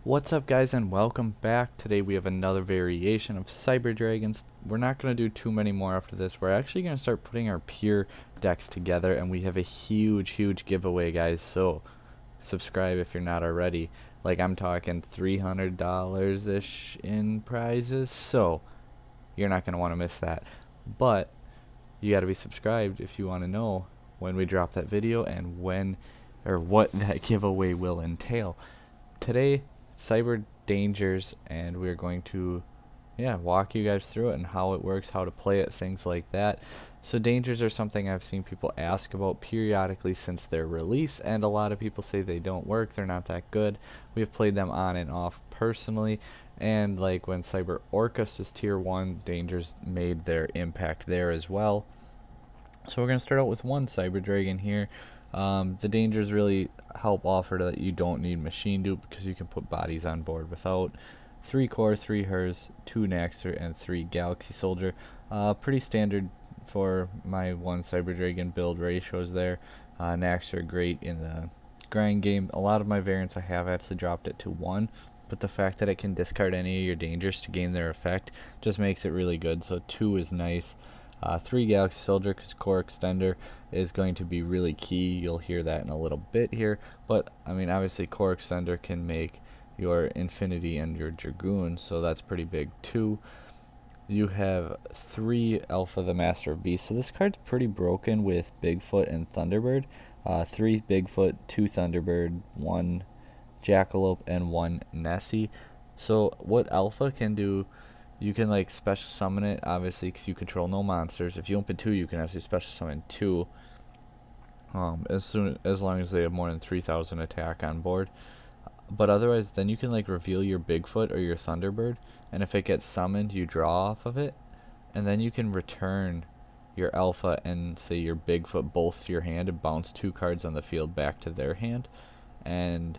What's up, guys, and welcome back. Today we have another variation of Cyber Dragons. We're not going to do too many more after this. We're actually going to start putting our pure decks together, and we have a huge giveaway, guys. So subscribe if you're not already. Like, I'm talking $300-ish in prizes, so you're not going to want to miss that. But you got to be subscribed if you want to know when we drop that video and when or what that giveaway will entail. Today, cyber dangers, and we're going to walk you guys through it and how it works, how to play it, things like that. So dangers are something I've seen people ask about periodically since their release, and a lot of people say they don't work, they're not that good. We've played them on and off personally, and like when Cyber Orcus was tier 1, dangers made their impact there as well. So we're going to start out with one Cyber Dragon here. The dangers really help offer that you don't need machine dupe because you can put bodies on board without 3 core, 3 hers, 2 Naxxer, and 3 Galaxy Soldier. Pretty standard for my one Cyber Dragon build ratios there. Naxxer great in the grind game. A lot of my variants I have actually dropped it to 1, but the fact that it can discard any of your dangers to gain their effect just makes it really good, so 2 is nice. 3 Galaxy Soldier, because core extender is going to be really key. You'll hear that in a little bit here, but I mean, obviously core extender can make your Infinity and your Dragoon, so that's pretty big too. You have 3 Alpha the Master of Beasts, so this card's pretty broken with Bigfoot and Thunderbird. 3 Bigfoot, 2 Thunderbird, 1 Jackalope, and 1 Nessie. So what Alpha can do, you can like special summon it, obviously, because you control no monsters. If you open 2, you can actually special summon 2, as long as they have more than 3,000 attack on board. But otherwise, then you can like reveal your Bigfoot or your Thunderbird, and if it gets summoned, you draw off of it, and then you can return your Alpha and say your Bigfoot both to your hand and bounce 2 cards on the field back to their hand. And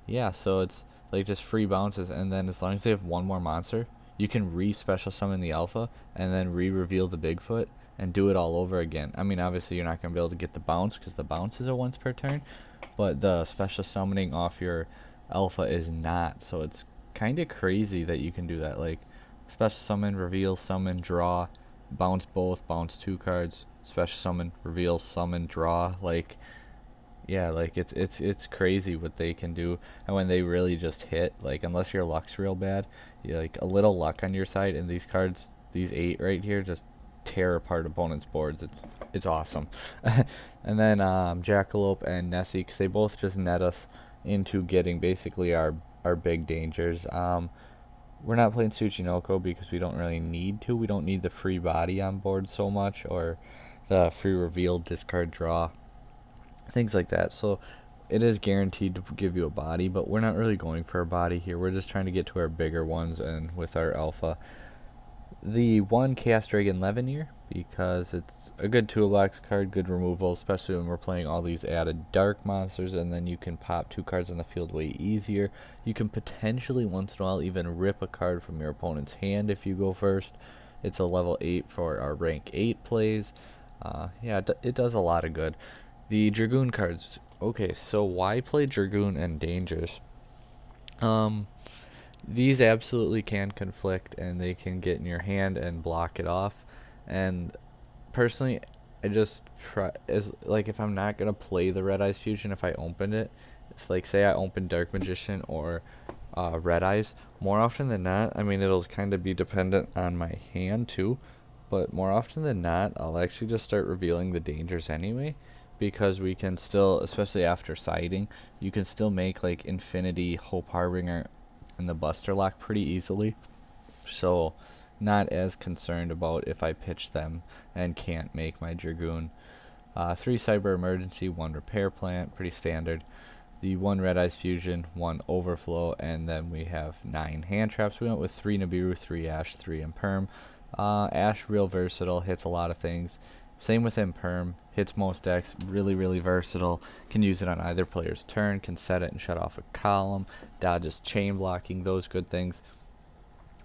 yeah, so it's like just free bounces, and then as long as they have 1 more monster, you can re-special summon the Alpha and then re-reveal the Bigfoot and do it all over again. I mean, obviously you're not going to be able to get the bounce because the bounce is a once per turn, but the special summoning off your Alpha is not, so it's kind of crazy that you can do that. Like, special summon, reveal, summon, draw, bounce both, bounce 2 cards, special summon, reveal, summon, draw. Like, yeah, like it's crazy what they can do, and when they really just hit, like, unless your luck's real bad, you like a little luck on your side, and these cards, these 8 right here, just tear apart opponents' boards. It's awesome. And then Jackalope and Nessie, because they both just net us into getting basically our big dangers. We're not playing Tsuchinoko because we don't really need to. We don't need the free body on board so much, or the free reveal, discard, draw, things like that. So it is guaranteed to give you a body, but we're not really going for a body here. We're just trying to get to our bigger ones, and with our Alpha, the 1 Chaos Dragon Levineer, because it's a good toolbox card, good removal, especially when we're playing all these added dark monsters, and then you can pop 2 cards on the field way easier. You can potentially once in a while even rip a card from your opponent's hand if you go first. It's a level 8 for our rank 8 plays. Yeah, it does a lot of good. The Dragoon cards. Okay, so why play Dragoon and Dangers? These absolutely can conflict, and they can get in your hand and block it off. And personally, I just try, as like, if I'm not gonna play the Red Eyes Fusion, if I opened it, it's like, say I open Dark Magician or Red Eyes, more often than not, I mean, it'll kind of be dependent on my hand too, but more often than not, I'll actually just start revealing the dangers anyway, because we can still, especially after siding, you can still make like Infinity, Hope Harbinger, and the Buster Lock pretty easily. So not as concerned about if I pitch them and can't make my Dragoon. 3 Cyber Emergency, 1 Repair Plant, pretty standard. The 1 Red Eyes Fusion, 1 Overflow, and then we have 9 hand traps. We went with 3 Nibiru, 3 Ash, 3 Imperm. Ash, real versatile, hits a lot of things. Same with Imperm, hits most decks, really versatile. Can use it on either player's turn, can set it and shut off a column, dodges chain blocking, those good things.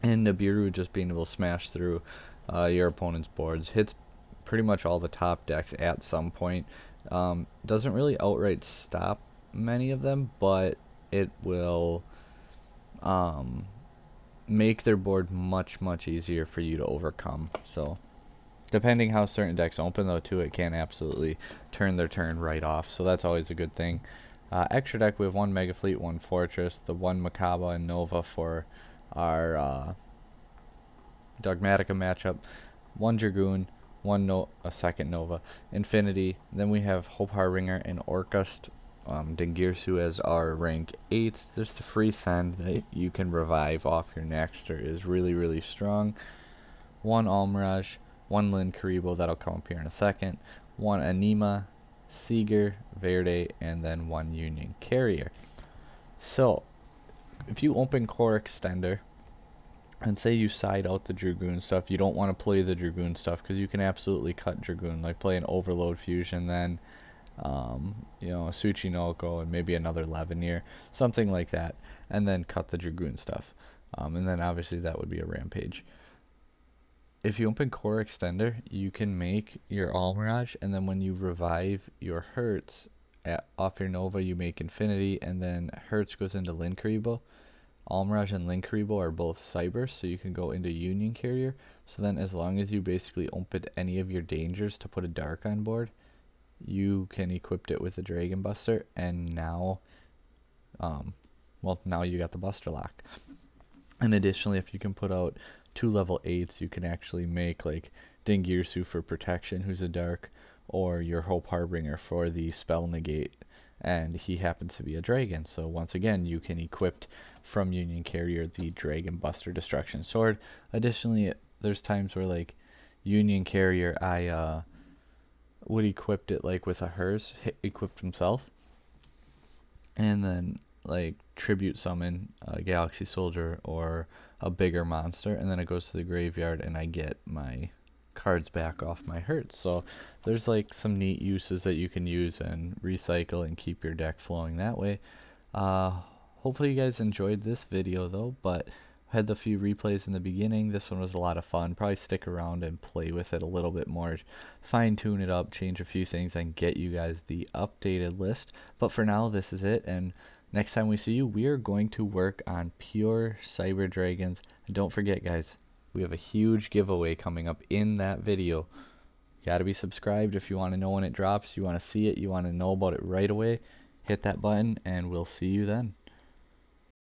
And Nibiru just being able to smash through your opponent's boards. Hits pretty much all the top decks at some point. Doesn't really outright stop many of them, but it will make their board much easier for you to overcome. So depending how certain decks open though too, it can absolutely turn their turn right off, so that's always a good thing. Extra deck, we have one Mega Fleet, one Fortress, the one Makaba and Nova for our Dogmatica matchup, one Dragoon, a second Nova, Infinity. Then we have Hope Harbinger and Orcust. Dingirsu as our rank 8. Just a free send that you can revive off your Nexter is really strong. One Almirage, one Lin Karibo, that'll come up here in a second, one Anima, Seeger, Verde, and then one Union Carrier. So, if you open Core Extender, and say you side out the Dragoon stuff, you don't want to play the Dragoon stuff, because you can absolutely cut Dragoon, like play an Overload Fusion, then, you know, a Tsuchinoko, and maybe another Levineer, something like that, and then cut the Dragoon stuff. And then obviously that would be a Rampage. If you open Core Extender, you can make your Almirage, and then when you revive your Hertz off your Nova, you make Infinity, and then Hertz goes into Lin Karibo. Almirage and Lin Karibo are both Cybers, so you can go into Union Carrier. So then as long as you basically opened any of your dangers to put a Dark on board, you can equip it with a Dragon Buster, and now, well, now you got the Buster Lock. And additionally, if you can put out 2 level 8s, you can actually make like Dingirsu for protection, who's a Dark, or your Hope Harbinger for the spell negate, and he happens to be a dragon. So once again, you can equip from Union Carrier the Dragon Buster Destruction Sword. Additionally, there's times where like Union Carrier, I would equip it like with a hers, equipped himself, and then like tribute summon a Galaxy Soldier or a bigger monster, and then it goes to the graveyard and I get my cards back off my Hertz. So there's like some neat uses that you can use and recycle and keep your deck flowing that way. Hopefully you guys enjoyed this video though, but I had the few replays in the beginning. This one was a lot of fun. Probably stick around and play with it a little bit more, fine tune it up, change a few things, and get you guys the updated list. But for now, this is it, and next time we see you, we are going to work on pure Cyber Dragons. And don't forget, guys, we have a huge giveaway coming up in that video. You got to be subscribed if you want to know when it drops, you want to see it, you want to know about it right away. Hit that button, and we'll see you then.